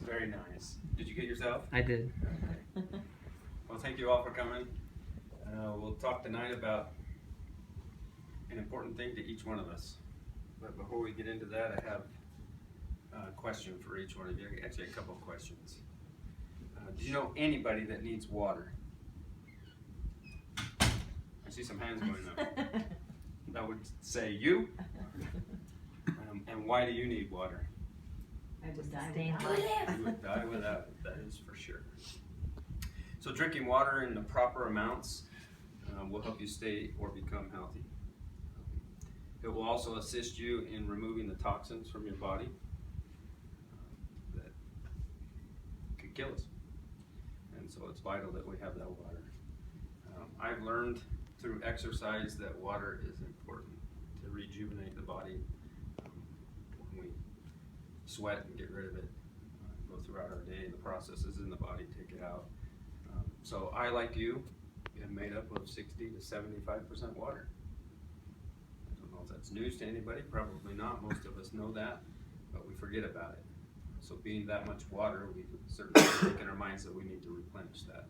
Very nice. Did you get yourself? I did. Okay. Well, thank you all for coming. We'll talk tonight about an important thing to each one of us. But before we get into that, I have a question for each one of you. Actually, a couple of questions. Do you know anybody that needs water? I see some hands going up. That would say you. And why do you need water? I would die You would die without it, that is for sure. So drinking water in the proper amounts will help you stay or become healthy. It will also assist you in removing the toxins from your body that could kill us. And so it's vital that we have that water. I've learned through exercise that water is important to rejuvenate the body. When we sweat and get rid of it, go throughout our day, the processes in the body take it out. So I, like you, am made up of 60 to 75% water. I don't know if that's news to anybody, probably not. Most of us know that, but we forget about it. So being that much water, we certainly think in our minds that we need to replenish that.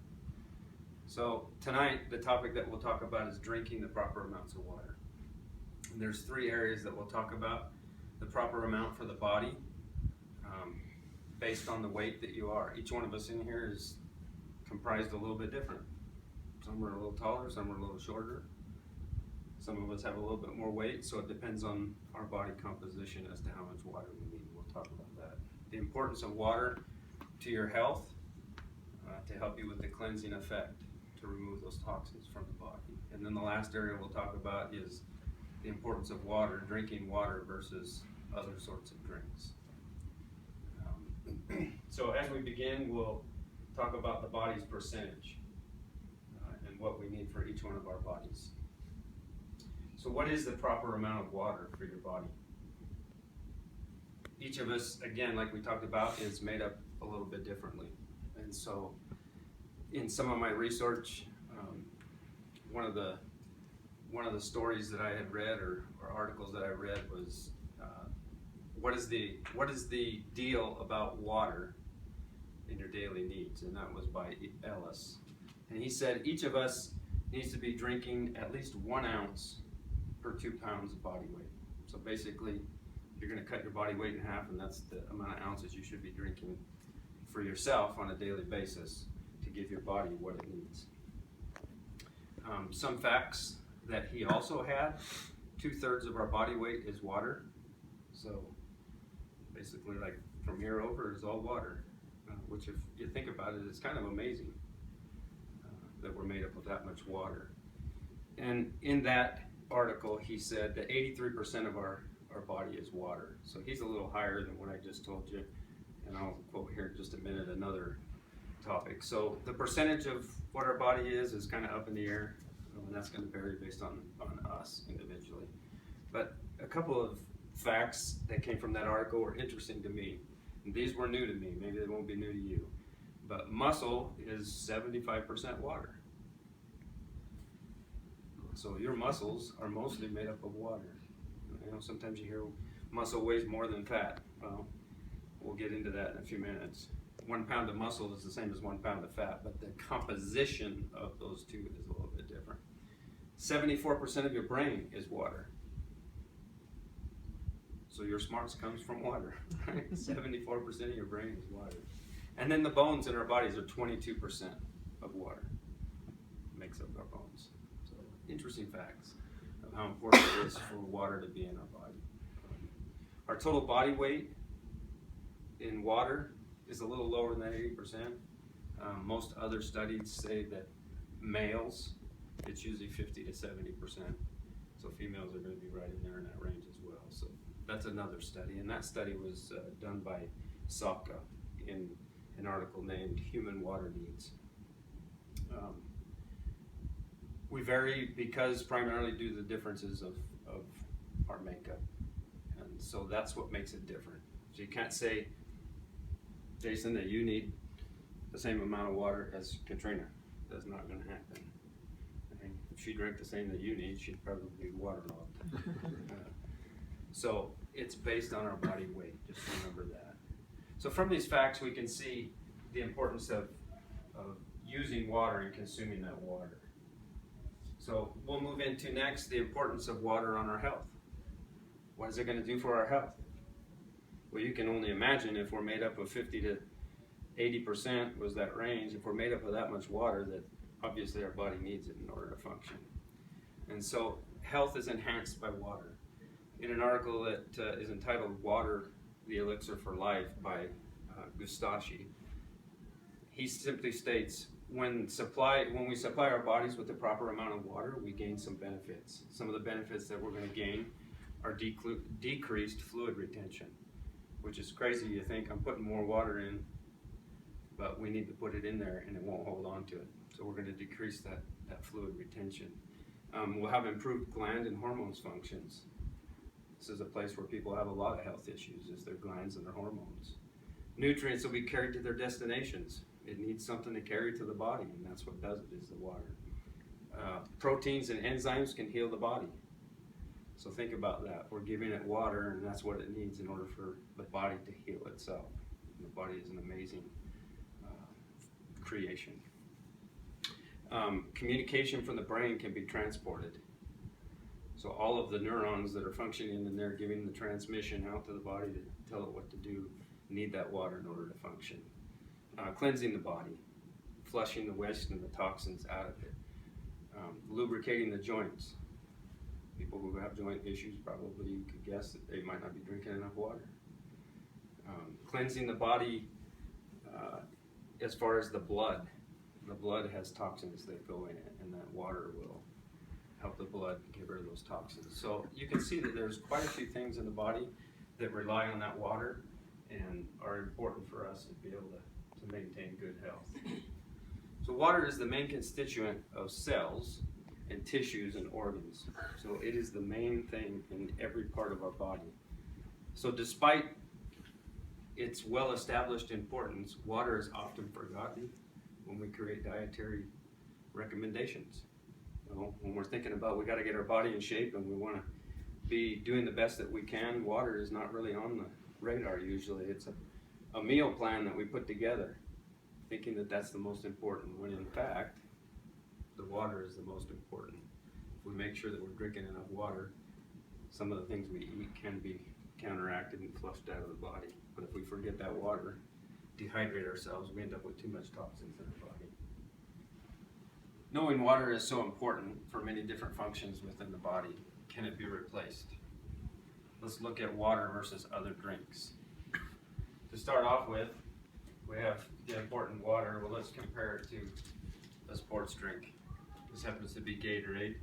So tonight, the topic that we'll talk about is drinking the proper amounts of water. And there's 3 areas that we'll talk about. The proper amount for the body, based on the weight that you are. Each one of us in here is comprised a little bit different. Some are a little taller, some are a little shorter. Some of us have a little bit more weight, so it depends on our body composition as to how much water we need. We'll talk about that. The importance of water to your health, to help you with the cleansing effect, to remove those toxins from the body. And then the last area we'll talk about is the importance of water, drinking water versus other sorts of drinks. So as we begin, we'll talk about the body's percentage and what we need for each one of our bodies. So what is the proper amount of water for your body? Each of us, again, like we talked about, is made up a little bit differently. And so in some of my research, one of the stories that I had read or articles that I read was what is the deal about water in your daily needs? And that was by Ellis. And he said each of us needs to be drinking at least 1 ounce per 2 pounds of body weight. So basically, you're going to cut your body weight in half, and that's the amount of ounces you should be drinking for yourself on a daily basis to give your body what it needs. Some facts that he also had: 2/3 of our body weight is water. So basically, like from here over is all water, which if you think about it, is kind of amazing that we're made up of that much water. And in that article, he said that 83% of our body is water. So he's a little higher than what I just told you. And I'll quote here in just a minute another topic. So the percentage of what our body is kind of up in the air, and that's going to vary based on us individually. But a couple of facts that came from that article were interesting to me. And these were new to me. Maybe they won't be new to you. But muscle is 75% water. So your muscles are mostly made up of water. You know, sometimes you hear muscle weighs more than fat. Well, we'll get into that in a few minutes. 1 pound of muscle is the same as 1 pound of fat, but the composition of those two is a little bit different. 74% of your brain is water. So your smarts comes from water, right? 74% of your brain is water. And then the bones in our bodies are 22% of water. It makes up our bones. So interesting facts of how important it is for water to be in our body. Our total body weight in water is a little lower than 80%. Most other studies say that males, it's usually 50 to 70%. So females are going to be right in there in that range as well. So that's another study, and that study was done by Saka in an article named Human Water Needs. We vary because primarily due to the differences of our makeup, and so that's what makes it different. So you can't say, Jason, that you need the same amount of water as Katrina. That's not going to happen. If she drank the same that you need, she'd probably be waterlogged. So it's based on our body weight, just remember that. So from these facts, we can see the importance of using water and consuming that water. So we'll move into next the importance of water on our health. What is it going to do for our health? Well, you can only imagine if we're made up of 50 to 80% was that range. If we're made up of that much water, that obviously our body needs it in order to function. And so health is enhanced by water. In an article that is entitled "Water, the Elixir for Life" by Gustashi, he simply states, when we supply our bodies with the proper amount of water, we gain some benefits. Some of the benefits that we're going to gain are decreased fluid retention, which is crazy. You think, I'm putting more water in, but we need to put it in there and it won't hold on to it. So we're going to decrease that fluid retention. We'll have improved gland and hormones functions. This is a place where people have a lot of health issues, is their glands and their hormones. Nutrients will be carried to their destinations. It needs something to carry to the body, and that's what does it, is the water. Proteins and enzymes can heal the body. So think about that. We're giving it water, and that's what it needs in order for the body to heal itself. And the body is an amazing creation. Communication from the brain can be transported. So all of the neurons that are functioning in there, giving the transmission out to the body to tell it what to do, need that water in order to function. Cleansing the body, flushing the waste and the toxins out of it. Lubricating the joints. People who have joint issues, probably you could guess that they might not be drinking enough water. Cleansing the body as far as the blood. The blood has toxins that go in it, and that water will help the blood get rid of those toxins. So you can see that there's quite a few things in the body that rely on that water and are important for us to be able to maintain good health. So water is the main constituent of cells and tissues and organs. So it is the main thing in every part of our body. So despite its well-established importance, water is often forgotten when we create dietary recommendations. When we're thinking about we got to get our body in shape and we want to be doing the best that we can, water is not really on the radar usually. It's a meal plan that we put together, thinking that that's the most important, when in fact, the water is the most important. If we make sure that we're drinking enough water, some of the things we eat can be counteracted and flushed out of the body. But if we forget that water, dehydrate ourselves, we end up with too much toxins in our body. Knowing water is so important for many different functions within the body. Can it be replaced? Let's look at water versus other drinks. To start off with, we have the important water. Well, let's compare it to a sports drink. This happens to be Gatorade.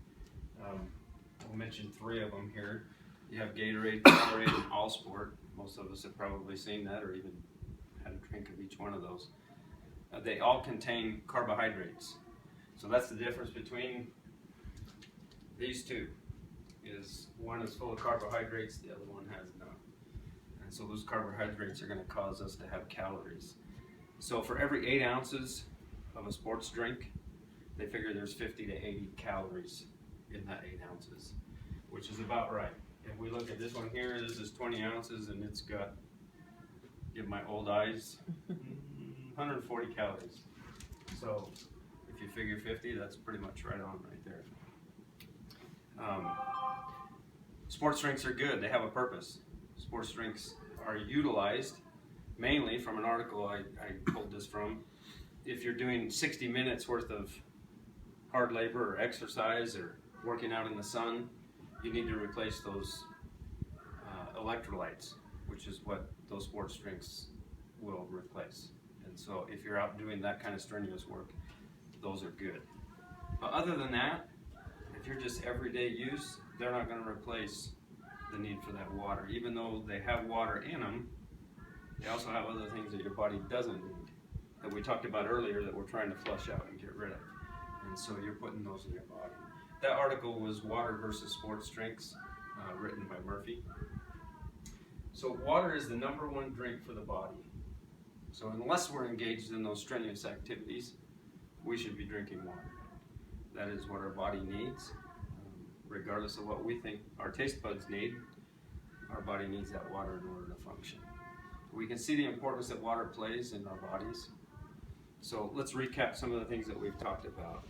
We'll mention 3 of them here. You have Gatorade, Powerade, and All Sport. Most of us have probably seen that or even had a drink of each one of those. They all contain carbohydrates. So that's the difference between these two. Is one is full of carbohydrates, the other one has none. And so those carbohydrates are going to cause us to have calories. So for every 8 ounces of a sports drink, they figure there's 50 to 80 calories in that 8 ounces, which is about right. If we look at this one here, this is 20 ounces and it's got, give my old eyes, 140 calories. So if you figure 50, that's pretty much right on right there. Sports drinks are good. They have a purpose. Sports drinks are utilized mainly from an article I pulled this from. If you're doing 60 minutes worth of hard labor or exercise or working out in the sun, you need to replace those electrolytes, which is what those sports drinks will replace. And so if you're out doing that kind of strenuous work, those are good. But other than that, if you're just everyday use, they're not going to replace the need for that water. Even though they have water in them, they also have other things that your body doesn't need, that we talked about earlier, that we're trying to flush out and get rid of. And so you're putting those in your body. That article was Water versus Sports Drinks, written by Murphy. So water is the #1 drink for the body. So unless we're engaged in those strenuous activities, we should be drinking water. That is what our body needs. Regardless of what we think our taste buds need, our body needs that water in order to function. We can see the importance that water plays in our bodies. So let's recap some of the things that we've talked about.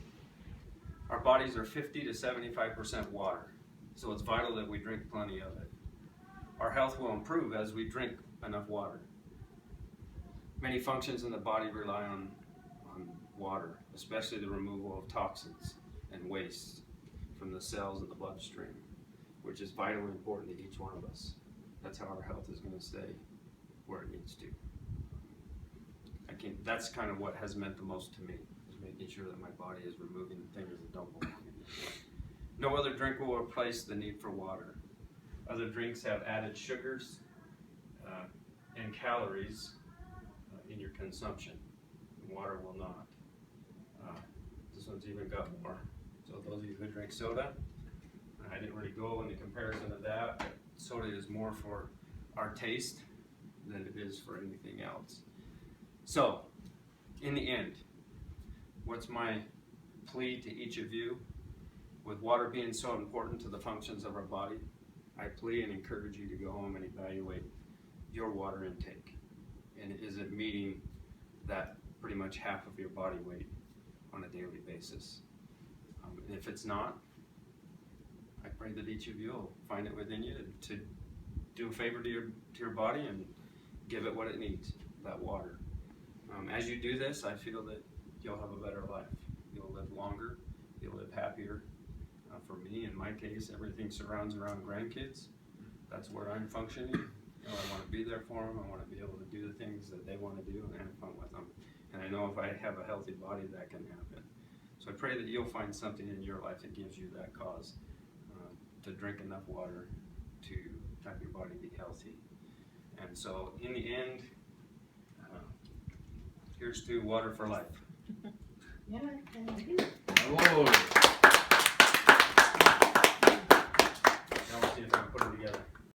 Our bodies are 50 to 75% water, so it's vital that we drink plenty of it. Our health will improve as we drink enough water. Many functions in the body rely on water, especially the removal of toxins and waste from the cells in the bloodstream, which is vitally important to each one of us. That's how our health is going to stay where it needs to. That's kind of what has meant the most to me, is making sure that my body is removing things that don't belong in it. No other drink will replace the need for water. Other drinks have added sugars and calories in your consumption. Water will not. This one's even got more. So those of you who drink soda, I didn't really go into comparison of that, but soda is more for our taste than it is for anything else. So, in the end, what's my plea to each of you? With water being so important to the functions of our body, I plea and encourage you to go home and evaluate your water intake. And is it meeting that pretty much half of your body weight on a daily basis? And if it's not, I pray that each of you will find it within you to do a favor to your body and give it what it needs, that water. As you do this, I feel that you'll have a better life. You'll live longer. You'll live happier. For me, in my case, everything surrounds around grandkids. That's where I'm functioning. I want to be there for them. I want to be able to do the things that they want to do and have fun with them. And I know if I have a healthy body, that can happen. So I pray that you'll find something in your life that gives you that cause to drink enough water to have your body be healthy. And so in the end, here's to water for life. Yeah, thank you. Lord.